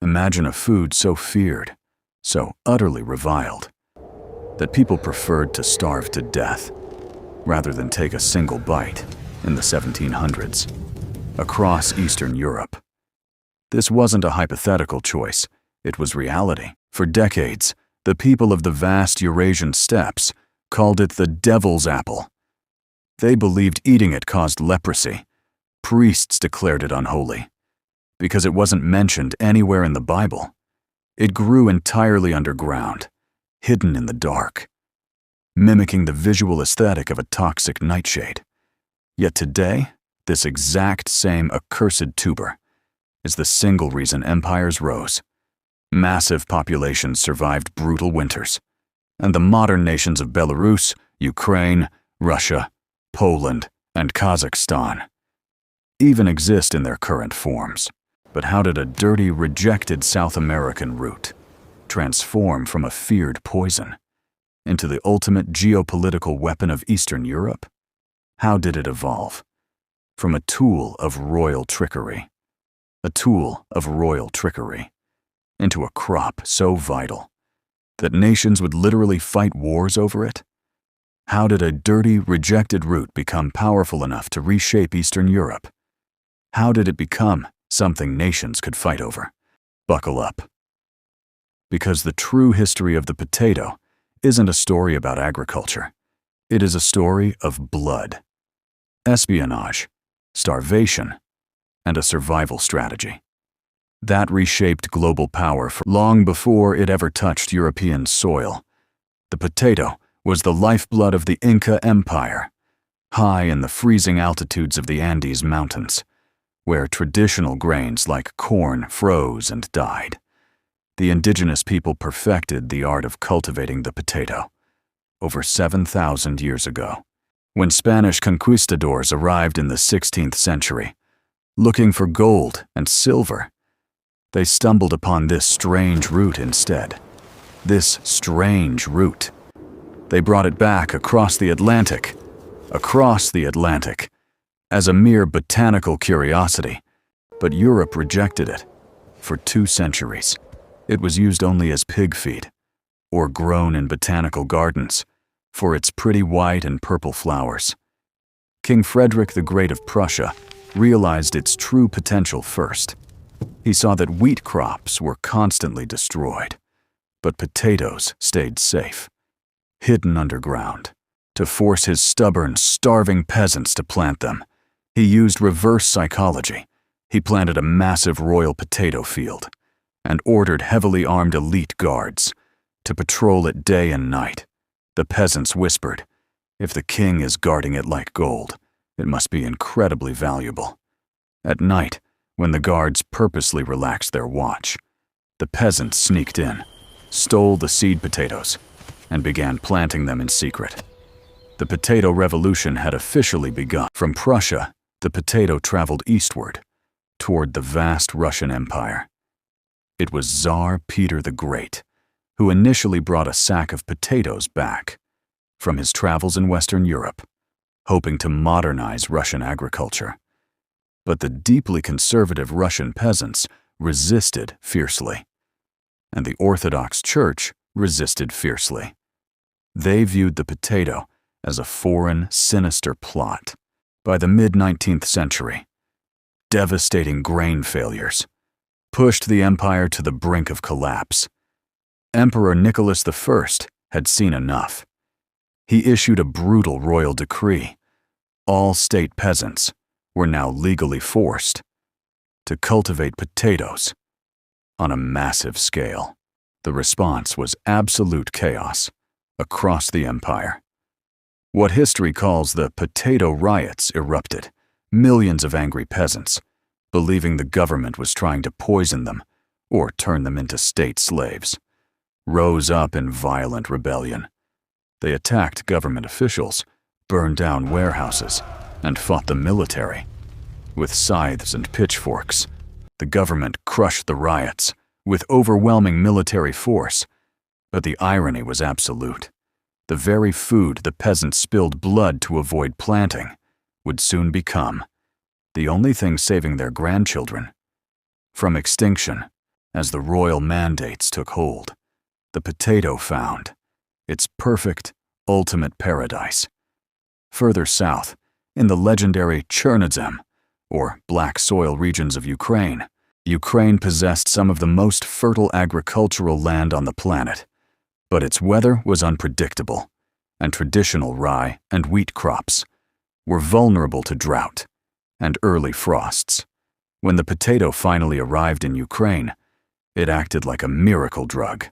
Imagine a food so feared, so utterly reviled, that people preferred to starve to death rather than take a single bite in the 1700s across Eastern Europe. This wasn't a hypothetical choice, it was reality. For decades, the people of the vast Eurasian steppes called it the devil's apple. They believed eating it caused leprosy. Priests declared it unholy. Because it wasn't mentioned anywhere in the Bible, it grew entirely underground, hidden in the dark, mimicking the visual aesthetic of a toxic nightshade. Yet today, this exact same accursed tuber is the single reason empires rose. Massive populations survived brutal winters, and the modern nations of Belarus, Ukraine, Russia, Poland, and Kazakhstan even exist in their current forms. But how did a dirty, rejected South American root transform from a feared poison into the ultimate geopolitical weapon of Eastern Europe? How did it evolve? From a tool of royal trickery, into a crop so vital that nations would literally fight wars over it? How did a dirty, rejected root become powerful enough to reshape Eastern Europe? How did it become something nations could fight over? Buckle up. Because the true history of the potato isn't a story about agriculture. It is a story of blood, espionage, starvation, and a survival strategy that reshaped global power long before it ever touched European soil. The potato was the lifeblood of the Inca Empire, high in the freezing altitudes of the Andes Mountains, where traditional grains like corn froze and died. The indigenous people perfected the art of cultivating the potato over 7,000 years ago. When Spanish conquistadors arrived in the 16th century, looking for gold and silver, they stumbled upon this strange root instead. This strange root. They brought it back across the Atlantic, as a mere botanical curiosity, but Europe rejected it. For 2 centuries, it was used only as pig feed, or grown in botanical gardens, for its pretty white and purple flowers. King Frederick the Great of Prussia realized its true potential first. He saw that wheat crops were constantly destroyed, but potatoes stayed safe, hidden underground. To force his stubborn, starving peasants to plant them, he used reverse psychology. He planted a massive royal potato field and ordered heavily armed elite guards to patrol it day and night. The peasants whispered, "If the king is guarding it like gold, it must be incredibly valuable." At night, when the guards purposely relaxed their watch, the peasants sneaked in, stole the seed potatoes, and began planting them in secret. The potato revolution had officially begun. From Prussia, the potato traveled eastward, toward the vast Russian Empire. It was Tsar Peter the Great who initially brought a sack of potatoes back from his travels in Western Europe, hoping to modernize Russian agriculture. But the deeply conservative Russian peasants resisted fiercely, and the Orthodox Church resisted fiercely. They viewed the potato as a foreign, sinister plot. By the mid-19th century, devastating grain failures pushed the empire to the brink of collapse. Emperor Nicholas I had seen enough. He issued a brutal royal decree. All state peasants were now legally forced to cultivate potatoes on a massive scale. The response was absolute chaos across the empire. What history calls the potato riots erupted. Millions of angry peasants, believing the government was trying to poison them or turn them into state slaves, rose up in violent rebellion. They attacked government officials, burned down warehouses, and fought the military. With scythes and pitchforks, the government crushed the riots with overwhelming military force. But the irony was absolute. The very food the peasants spilled blood to avoid planting would soon become the only thing saving their grandchildren from extinction. As the royal mandates took hold, the potato found its perfect, ultimate paradise. Further south, in the legendary Chernozem, or black soil regions of Ukraine, Ukraine possessed some of the most fertile agricultural land on the planet, but its weather was unpredictable, and traditional rye and wheat crops were vulnerable to drought and early frosts. When the potato finally arrived in Ukraine, it acted like a miracle drug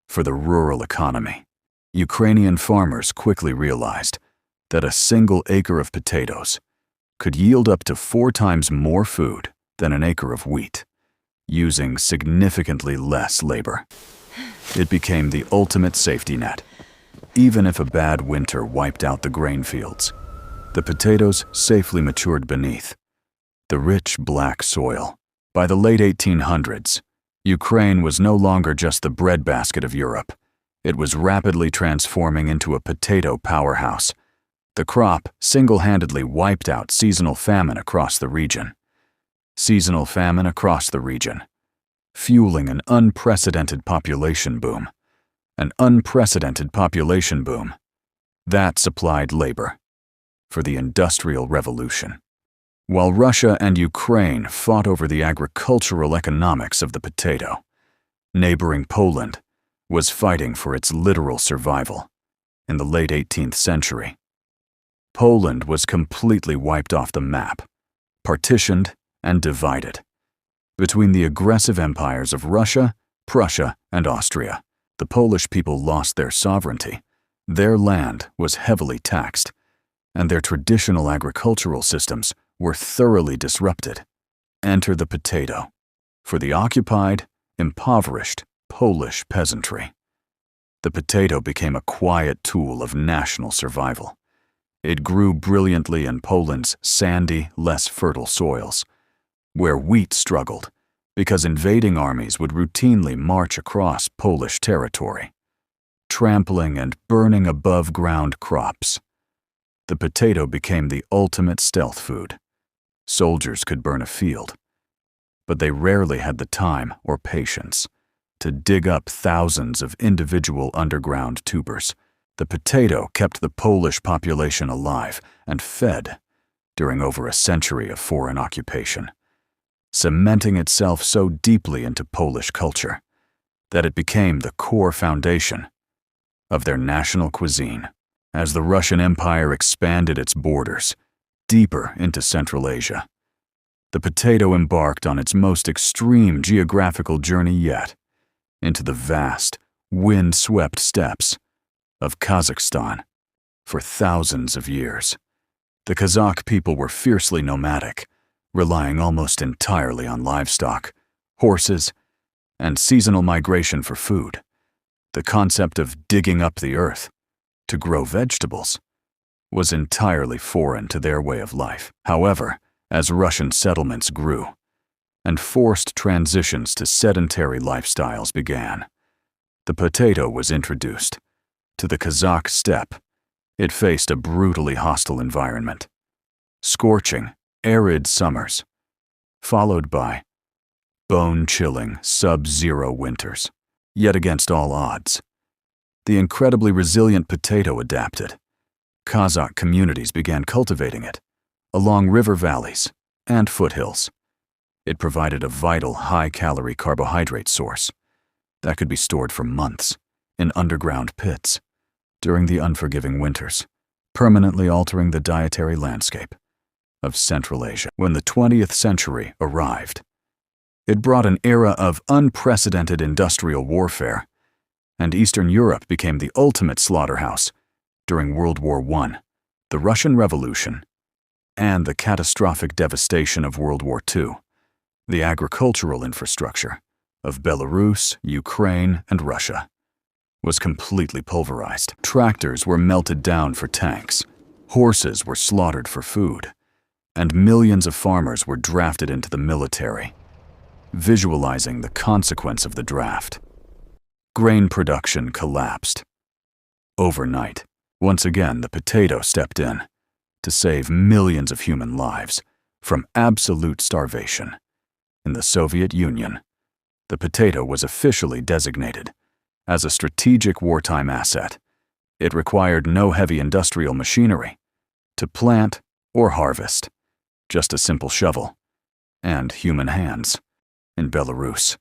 for the rural economy. Ukrainian farmers quickly realized that a single acre of potatoes could yield up to 4 times more food than an acre of wheat, using significantly less labor. It became the ultimate safety net. Even if a bad winter wiped out the grain fields, the potatoes safely matured beneath the rich black soil. By the late 1800s, Ukraine was no longer just the breadbasket of Europe. It was rapidly transforming into a potato powerhouse. The crop single-handedly wiped out seasonal famine across the region. Fueling an unprecedented population boom. That supplied labor for the Industrial Revolution. While Russia and Ukraine fought over the agricultural economics of the potato, neighboring Poland was fighting for its literal survival. In the late 18th century, Poland was completely wiped off the map, partitioned and divided between the aggressive empires of Russia, Prussia, and Austria. The Polish people lost their sovereignty. Their land was heavily taxed, and their traditional agricultural systems were thoroughly disrupted. Enter the potato for the occupied, impoverished Polish peasantry. The potato became a quiet tool of national survival. It grew brilliantly in Poland's sandy, less fertile soils, where wheat struggled because invading armies would routinely march across Polish territory, trampling and burning above-ground crops. The potato became the ultimate stealth food. Soldiers could burn a field, but they rarely had the time or patience to dig up thousands of individual underground tubers. The potato kept the Polish population alive and fed during over a century of foreign occupation, cementing itself so deeply into Polish culture that it became the core foundation of their national cuisine. As the Russian Empire expanded its borders deeper into Central Asia, the potato embarked on its most extreme geographical journey yet, into the vast, wind-swept steppes of Kazakhstan. For thousands of years, the Kazakh people were fiercely nomadic, relying almost entirely on livestock, horses, and seasonal migration for food. The concept of digging up the earth to grow vegetables was entirely foreign to their way of life. However, as Russian settlements grew and forced transitions to sedentary lifestyles began, the potato was introduced to the Kazakh steppe. It faced a brutally hostile environment. Scorching, arid summers, followed by bone-chilling, sub-zero winters. Yet against all odds, the incredibly resilient potato adapted. Kazakh communities began cultivating it along river valleys and foothills. It provided a vital high-calorie carbohydrate source that could be stored for months in underground pits during the unforgiving winters, permanently altering the dietary landscape of Central Asia. When the 20th century arrived, it brought an era of unprecedented industrial warfare, and Eastern Europe became the ultimate slaughterhouse during World War I, the Russian Revolution, and the catastrophic devastation of World War II. The agricultural infrastructure of Belarus, Ukraine, and Russia was completely pulverized. Tractors were melted down for tanks, horses were slaughtered for food, and millions of farmers were drafted into the military. Visualizing the consequence of the draft, grain production collapsed. Overnight, once again the potato stepped in to save millions of human lives from absolute starvation. In the Soviet Union, the potato was officially designated as a strategic wartime asset. It required no heavy industrial machinery to plant or harvest, just a simple shovel and human hands. In Belarus,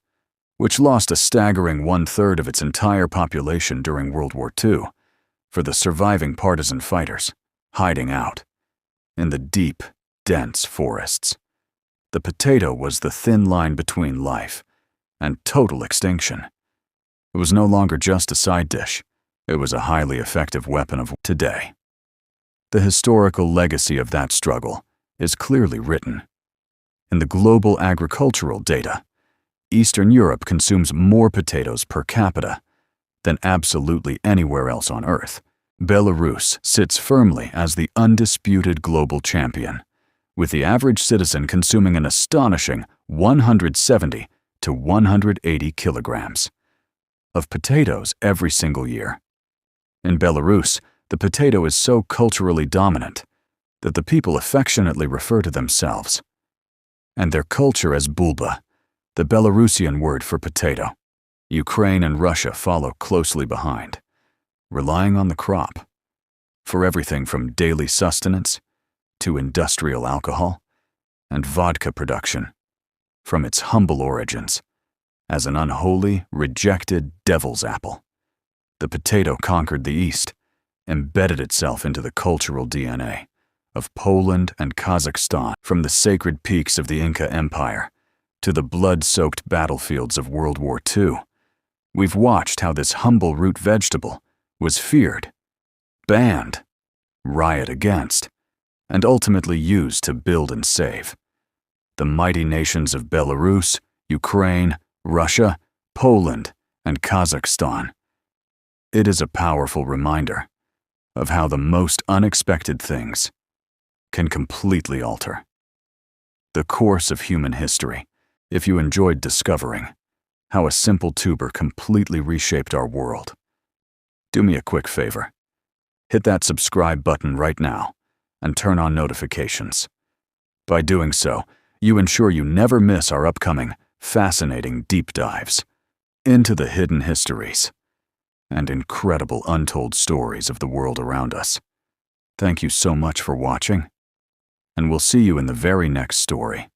which lost a staggering 1/3 of its entire population during World War II, for the surviving partisan fighters hiding out in the deep, dense forests. The potato was the thin line between life and total extinction. It was no longer just a side dish. It was a highly effective weapon of today. The historical legacy of that struggle is clearly written. In the global agricultural data, Eastern Europe consumes more potatoes per capita than absolutely anywhere else on Earth. Belarus sits firmly as the undisputed global champion, with the average citizen consuming an astonishing 170 to 180 kilograms of potatoes every single year. In Belarus, the potato is so culturally dominant that the people affectionately refer to themselves and their culture as bulba, the Belarusian word for potato. Ukraine and Russia follow closely behind, relying on the crop for everything from daily sustenance to industrial alcohol and vodka production, from its humble origins as an unholy, rejected devil's apple. The potato conquered the East, embedded itself into the cultural DNA of Poland and Kazakhstan, from the sacred peaks of the Inca Empire to the blood-soaked battlefields of World War II. We've watched how this humble root vegetable was feared, banned, riot against, and ultimately used to build and save the mighty nations of Belarus, Ukraine, Russia, Poland, and Kazakhstan. It is a powerful reminder of how the most unexpected things can completely alter the course of human history. If you enjoyed discovering how a simple tuber completely reshaped our world, do me a quick favor. Hit that subscribe button right now and turn on notifications. By doing so, you ensure you never miss our upcoming fascinating deep dives into the hidden histories and incredible untold stories of the world around us. Thank you so much for watching, and we'll see you in the very next story.